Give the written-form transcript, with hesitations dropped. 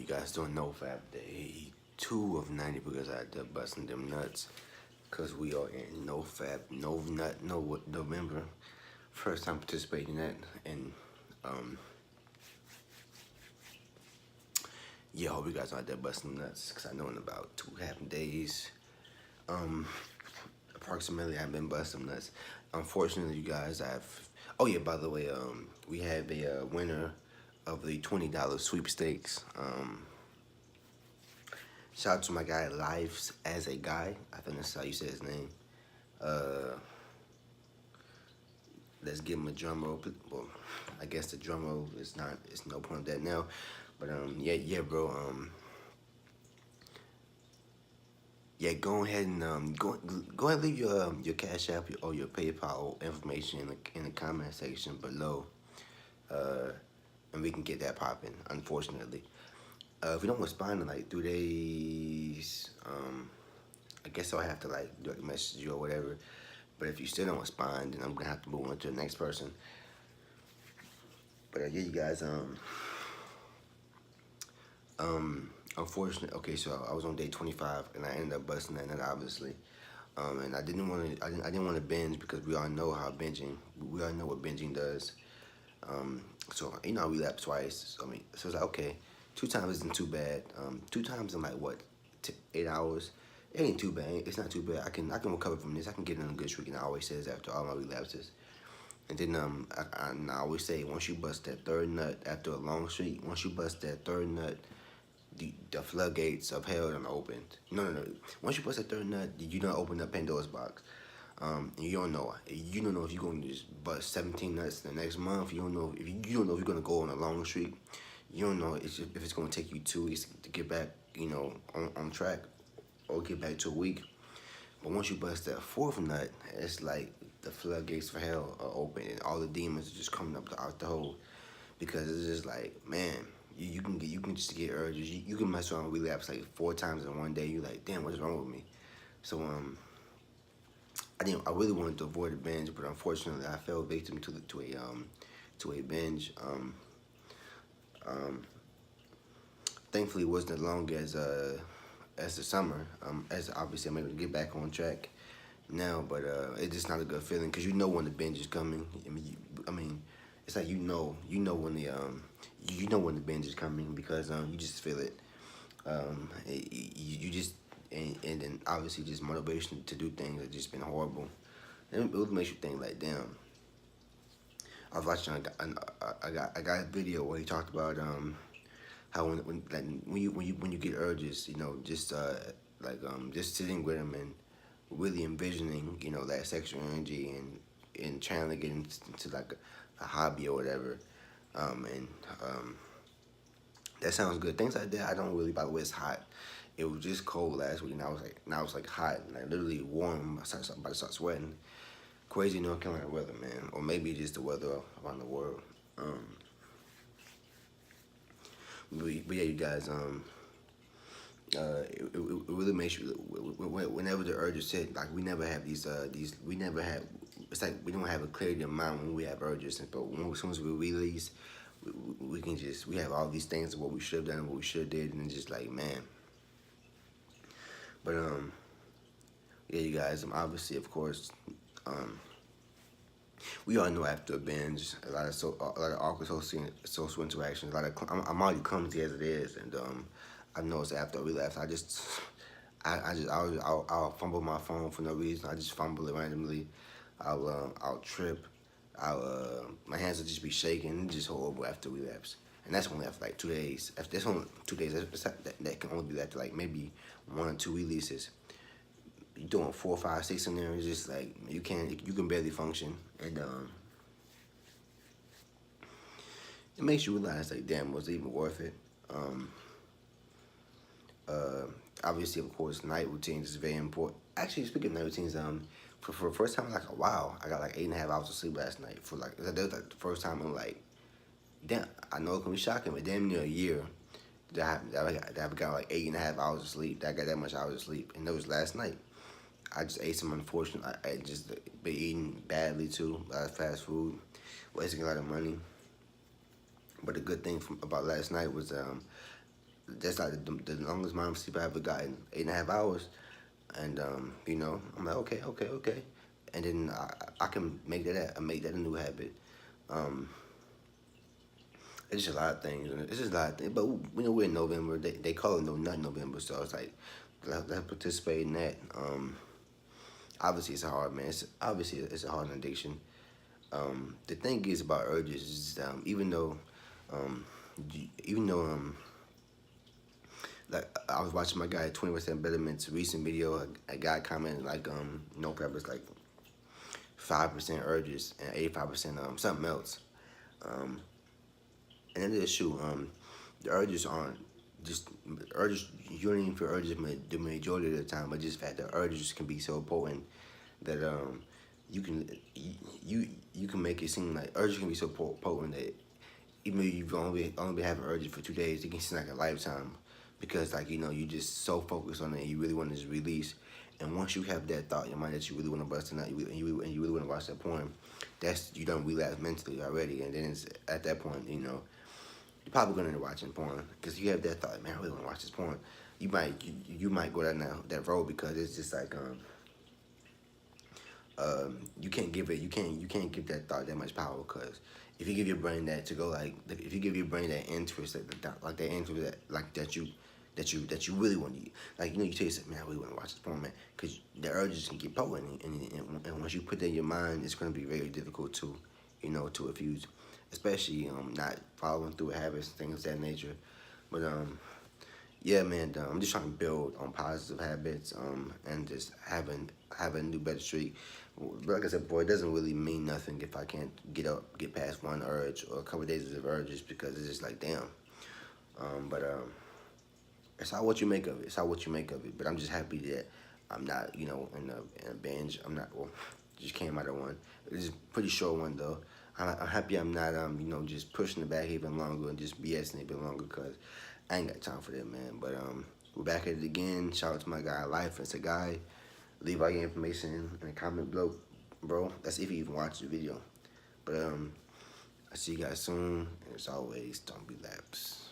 you guys doing NoFap Day 2 of 90 because I had to busting them nuts. Because we are in NoFap, No Nut, No November. First time participating in that. And, yeah, I hope you guys are out there busting nuts. Because I know in about 2.5 days, approximately, I've been busting nuts. Unfortunately, you guys, oh yeah, by the way, we have a winner of the $20 sweepstakes. Shout out to my guy, Lives as a Guy. I think that's how you say his name. Let's give him a drum roll. Well, I guess the drum roll is not. It's no point of that now. But yeah, bro. Yeah, go ahead and go ahead and leave your Cash App or your PayPal information in the comment section below, and we can get that popping. Unfortunately. If you don't respond in like 3 days, I guess I'll have to like direct message you or whatever. But if you still don't respond, then I'm gonna have to move on to the next person. But yeah, you guys, unfortunately, okay, so I was on day 25 and I ended up busting that nut, obviously. And I didn't want to binge because we all know we all know what binging does. So you know, I relapsed twice. So, so it's like, okay, 2 times isn't too bad. 2 times in like what, 8 hours? It ain't too bad. It's not too bad. I can recover from this. I can get in a good streak, and I always says after all my relapses. And then I always say once you bust that 3rd nut after a long streak, once you bust that 3rd nut, the floodgates of hell done opened. No. Once you bust that 3rd nut, you done open up Pandora's box. You don't know. You don't know if you're gonna just bust 17 nuts the next month. You don't know if you're gonna go on a long streak. You don't know if it's gonna take you 2 weeks to get back, on track, or get back to a week. But once you bust that 4th nut, it's like the floodgates for hell are open, and all the demons are just coming up out the hole. Because it's just like, man, you can just get urges. You can mess around with relapse like 4 times in one day. You're like, damn, what's wrong with me? So I really wanted to avoid a binge, but unfortunately, I fell victim to a binge. Thankfully, it wasn't as long as the summer. As obviously I'm able to get back on track now, but it's just not a good feeling because you know when the binge is coming. I mean, it's like you know when the binge is coming because you just feel it. You just and then obviously just motivation to do things has just been horrible. And it makes you think like, damn. I was watching I got a video where he talked about how when you get urges, just just sitting with them and really envisioning, that sexual energy and trying to get into like a hobby or whatever, and that sounds good. Things like that, I don't really. By the way, it's hot. It was just cold last week, and now it's like hot, like literally warm. I'm about to start sweating. Crazy North Carolina weather, man, or maybe just the weather around the world. But yeah, you guys, it really makes you, whenever the urges hit, like we never have we never have, it's like we don't have a clarity of mind when we have urges, but as soon as we release, we have all these things of what we should have done, what we should have did, and it's just like, man. But yeah, you guys, obviously, of course, we all know after a binge, a lot of awkward social interactions, I'm already clumsy as it is, and I noticed after a relapse, I'll fumble my phone for no reason. I just fumble it randomly. I'll trip. My hands will just be shaking. It's just horrible after relapse. And that's only after like 2 days. That's only 2 days. That can only be after like maybe 1 or 2 releases. You're doing 4, 5, 6 in there. It's just like you can barely function, and it makes you realize like, damn, was it even worth it? Obviously, of course, night routines is very important. Actually, speaking of night routines, for the first time in like a while, I got like 8.5 hours of sleep last night. That was like the first time in like, damn, I know it can be shocking, but damn near a year that I've got like 8.5 hours of sleep. That I got that much hours of sleep, and that was last night. I just ate some unfortunate. I just been eating badly too. A lot of fast food, wasting a lot of money. But the good thing about last night was that's like the longest amount of sleep I ever gotten, 8.5 hours. And you know, I'm like, okay, and then I can make that a new habit. Um, it's just a lot of things. It's just a lot of things. But you know, we're in November. They call it No Nut November, so it's like let's participate in that. Obviously, it's a hard man. It's a hard addiction. The thing is about urges is um, even though like I was watching my guy 20% Betterment's recent video, a guy commented like NoFap is like 5% urges and 85% something else. Um, and then there's shoot the urges aren't just urges. You don't even feel urges the majority of the time, but just fact the urges can be so potent that you can you can make it seem like urges can be so potent that even if you've only been having urges for 2 days, it can seem like a lifetime because like you know you just so focused on it, and you really want to just release. And once you have that thought in your mind that you really want to bust a nut, and you really want to watch that porn, that's you don't relapse mentally already. And then it's at that point, you know, you're probably going to end up watching porn because you have that thought, man, I really want to watch this porn. You might go that road because it's just like you can't give it you can't give that thought that much power because if you give your brain that to go like if you give your brain that interest like that interest that you really want to eat. Like, you know, you tell yourself, man, I really want to watch this porn, man, because the urges can get potent, and once you put that in your mind, it's going to be very difficult to, you know, to refuse, especially not following through habits, things of that nature. But yeah, man, I'm just trying to build on positive habits, and just having a new better streak. But like I said, boy, it doesn't really mean nothing if I can't get past one urge or a couple of days of urges because it's just like damn. But it's how what you make of it. It's how what you make of it. But I'm just happy that I'm not, you know, in a binge. I'm not. Well, just came out of one. It's a pretty short one though. I'm happy I'm not, you know, just pushing it back even longer and just BSing it even longer because I ain't got time for that, man. But we're back at it again. Shout out to my guy Life. It's a guy. Leave all your information in the comment below, bro. That's if you even watch the video. But I see you guys soon. And as always, don't be lapsed.